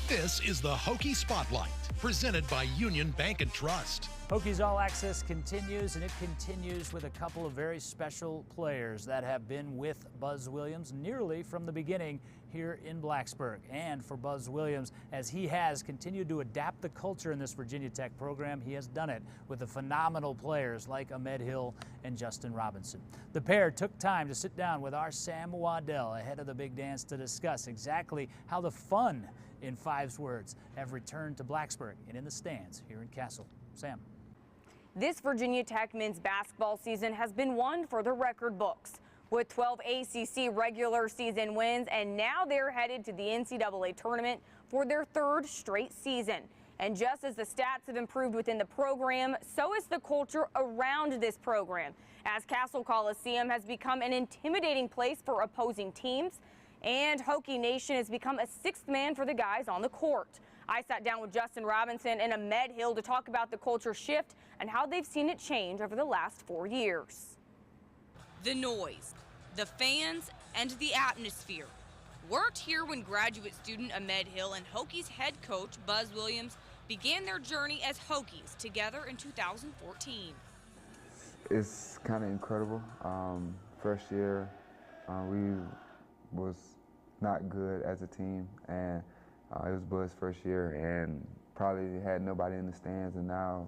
This is the Hokie Spotlight, presented by Union Bank and Trust. Hokies All Access continues, and it continues with a couple of very special players that have been with Buzz Williams nearly from the beginning here in Blacksburg. And for Buzz Williams, as he has continued to adapt the culture in this Virginia Tech program, he has done it with the phenomenal players like Ahmed and Justin Robinson. The pair took time to sit down with our Sam Waddell ahead of the big dance to discuss exactly how the fun, in Five's words, have returned to Blacksburg and in the stands here in Castle. Sam. This Virginia Tech men's basketball season has been one for the record books, with 12 ACC regular season wins, and now they're headed to the NCAA tournament for their third straight season. And just as the stats have improved within the program, so is the culture around this program, as Castle Coliseum has become an intimidating place for opposing teams, and Hokie Nation has become a sixth man for the guys on the court. I sat down with Justin Robinson and Ahmed to talk about the culture shift and how they've seen it change over the last 4 years. The noise, the fans, and the atmosphere weren't here when graduate student Ahmed and Hokies head coach Buzz Williams began their journey as Hokies together in 2014. It's kind of incredible. First year, we was not good as a team, and it was Buzz's first year, and probably had nobody in the stands, and now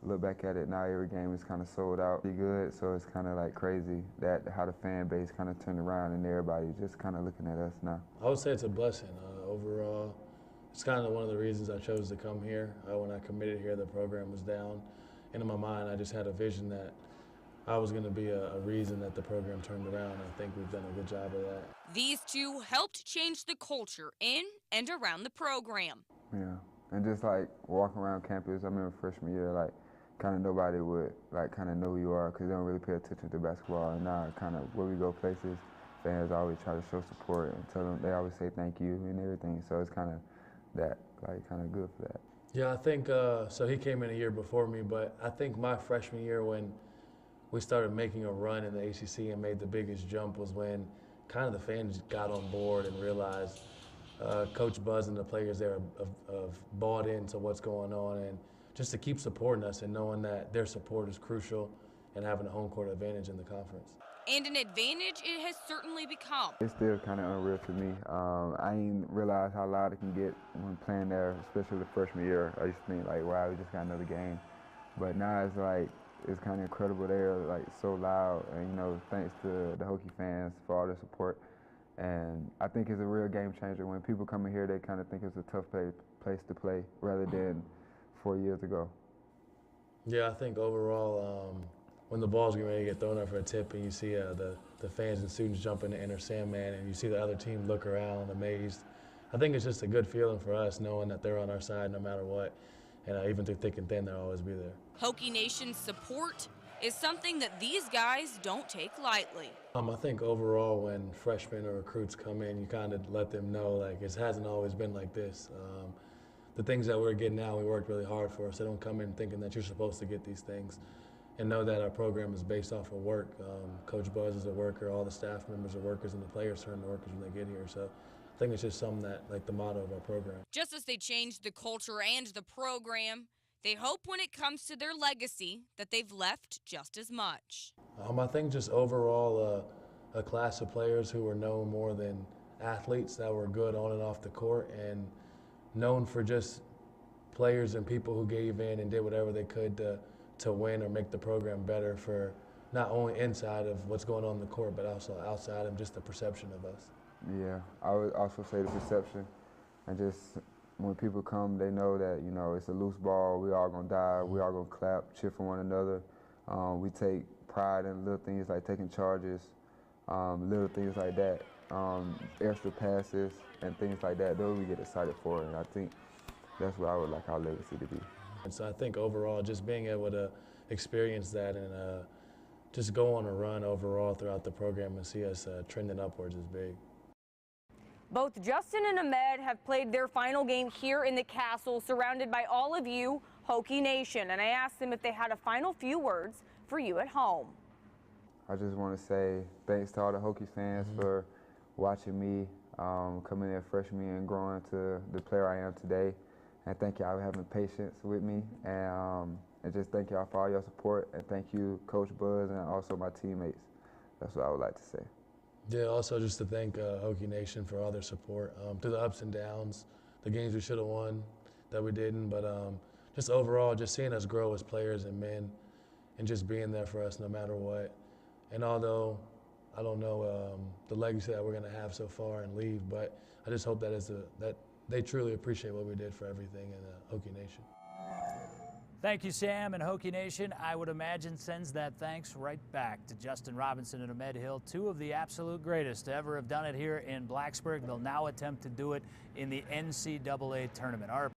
look back at it, now every game is kind of sold out pretty good, so it's kind of like crazy that how the fan base kind of turned around and everybody just kind of looking at us now. I would say it's a blessing. Overall, it's kind of one of the reasons I chose to come here. When I committed here, the program was down, and in my mind, I just had a vision that I was going to be a reason that the program turned around. I think we've done a good job of that. These two helped change the culture in and around the program. Yeah, and just like walking around campus, I remember freshman year, like kind of nobody would like kind of know who you are because they don't really pay attention to basketball. And now kind of where we go places, fans always try to show support and tell them, they always say thank you and everything. So it's kind of that, like kind of good for that. Yeah, I think, so he came in a year before me, but I think my freshman year when we started making a run in the ACC and made the biggest jump was when kind of the fans got on board and realized Coach Buzz and the players there have bought into what's going on, and just to keep supporting us and knowing that their support is crucial and having a home court advantage in the conference. And an advantage it has certainly become. It's still kind of unreal to me. I didn't realize how loud it can get when playing there, especially the freshman year. I used to think like, wow, we just got another game. But now it's like, it's kind of incredible. They're like so loud, and you know, thanks to the Hokie fans for all their support. And I think it's a real game changer. When people come in here, they kind of think it's a tough place to play rather than 4 years ago. Yeah, I think overall, when the ball's getting ready to get thrown up for a tip and you see the fans and students jump in the inner Sandman and you see the other team look around amazed, I think it's just a good feeling for us knowing that they're on our side no matter what. And even through thick and thin, they'll always be there. Hokie Nation's support is something that these guys don't take lightly. I think overall when freshmen or recruits come in, you kind of let them know like it hasn't always been like this. The things that we're getting now, we worked really hard for, so don't come in thinking that you're supposed to get these things. And know that our program is based off of work. Coach Buzz is a worker, all the staff members are workers, and the players turn to workers when they get here. So I think it's just something that, like the motto of our program. Just as they changed the culture and the program, they hope when it comes to their legacy that they've left just as much. I think just overall a class of players who were known more than athletes, that were good on and off the court, and known for just players and people who gave in and did whatever they could to win or make the program better for not only inside of what's going on in the court, but also outside of just the perception of us. Yeah, I would also say the perception, and just when people come, they know that, you know, it's a loose ball, we all gonna dive, we all gonna clap, cheer for one another. We take pride in little things like taking charges, little things like that, extra passes and things like that. Those we get excited for, and I think that's what I would like our legacy to be. And so I think overall, just being able to experience that and just go on a run overall throughout the program and see us trending upwards is big. Both Justin and Ahmed have played their final game here in the Castle, surrounded by all of you, Hokie Nation. And I asked them if they had a final few words for you at home. I just want to say thanks to all the Hokie fans for watching me, coming in freshman year and growing to the player I am today. And thank y'all for having patience with me. And just thank y'all for all your support. And thank you, Coach Buzz, and also my teammates. That's what I would like to say. Yeah, also just to thank Hokie Nation for all their support through the ups and downs, the games we should have won that we didn't, but just overall, just seeing us grow as players and men and just being there for us no matter what. And although I don't know the legacy that we're going to have so far and leave, but I just hope that they truly appreciate what we did for everything in Hokie Nation. Thank you, Sam, and Hokie Nation, I would imagine, sends that thanks right back to Justin Robinson and Ahmed Hill, two of the absolute greatest to ever have done it here in Blacksburg. They'll now attempt to do it in the NCAA tournament.